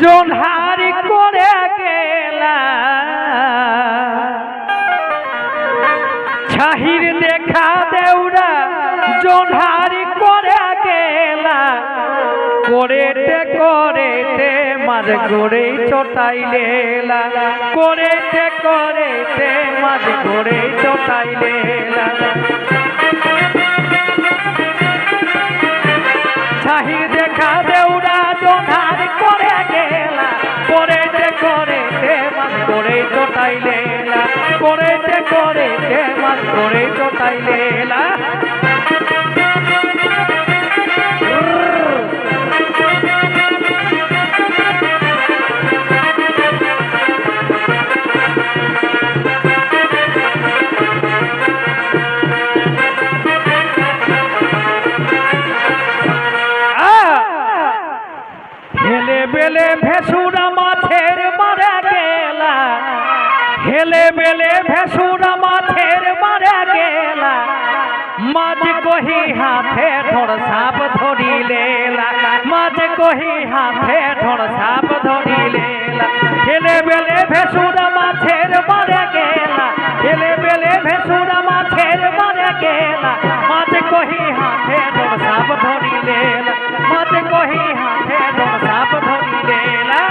জোনহারি করে গেলা ছাহির দেখা দেউরা জোনহারি করে গেলা করেতে করেতে মাঝ গড়ে চটাইলেলা করেতে করেতে মাঝ গড়ে চটাইলেলা ছাহির দেখা দেউরা জোনহারি করে গেলা করেতে করেতে মাঝ গড়ে চটাইলেলা করেতে করেতে মাঝ গড়ে চটাইলেলা হেলে বেলে ভেসুরা মাছের মারা গেলা হেলে বেলে ভেসুরা মাছের মারা গেলা মাঝ কহি হাতে ঢোর সাপ ধরিলেলা মাঝ কহি হাতে ঢোর সাপ ধরিলেলা হেলে বেলে ভেসুরা মাছের মারা গেলা হেলে বেলে ভেসুরা মাছের মারা গেলা মাঝ কহি হাতে ঢোর সাপ ধরিলেলা মাঝ কহি হাতে ঢোর সাপ ধরিলেলা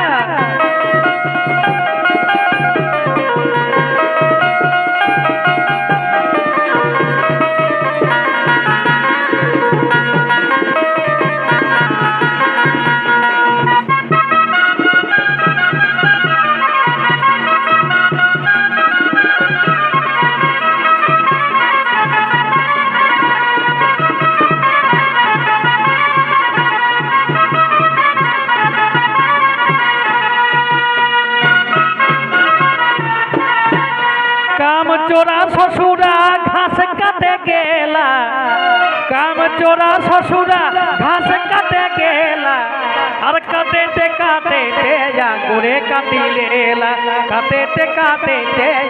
काम चोरा ससुरा घास काटे गेला काम चोरा ससुरा घास काटे गेला और काटे या गुड़े काटी लेला काटे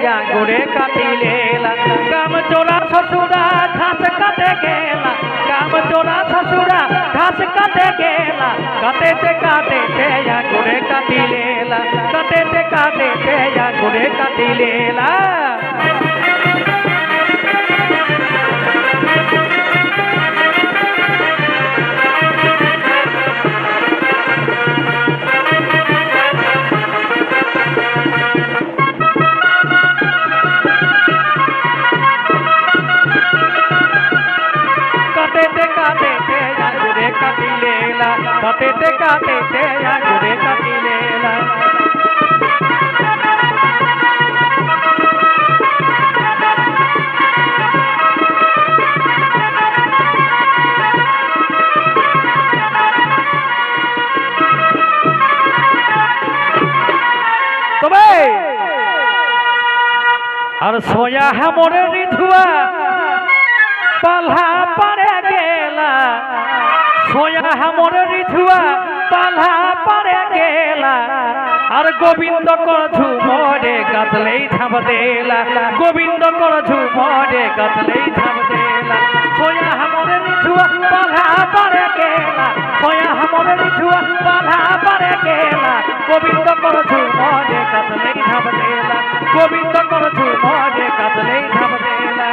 या गुड़े काटी लेला काम चोरा ससुरा घास काटे गेला काम चोरा ससुरा घास काटे गेला काटे या गुड़े काटी लेला काटे या गुड़े काटी लेला काटे या गुड़े काटी लेला और सोया हमरे रिधुआ पल्हा पड़े गेला सोया हमरे रिधुआ पल्हा पड़े गेला और गोविंद कर झुमरे गतले झाप देला गोविंद कर झुमरे गतले झाप देला सोया हमरे रिधुआ पल्हा पड़े गेला सोया हमरे रिधुआ पल्हा पड़े गेला गोविंद कर झुमरे गतले झाप देला गोविंद कर झुमरे गतले झाप देला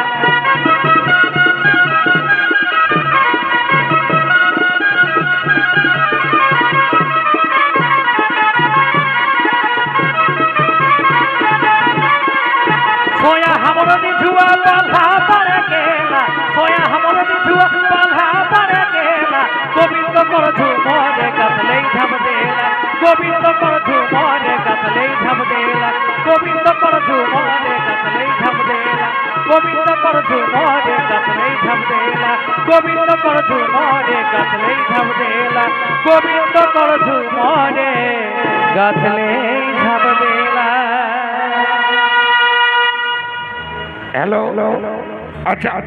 सोया हमरो निझुआ पल्हा पड़े गेला सोया हमरो निझुआ पल्हा पड़े गेला गोविंद कर झुमरे गतले झाप देला गोविंद कर झुमरे गतले झाप देला गोविंद कर झुमरे गतले झाप देला गोविंद कर झुमरे गतले झाप देला गोविंद कर झुमरे गतले झाप देला गोविंद कर झुमरे गतले झाप देला हेलो अच्छा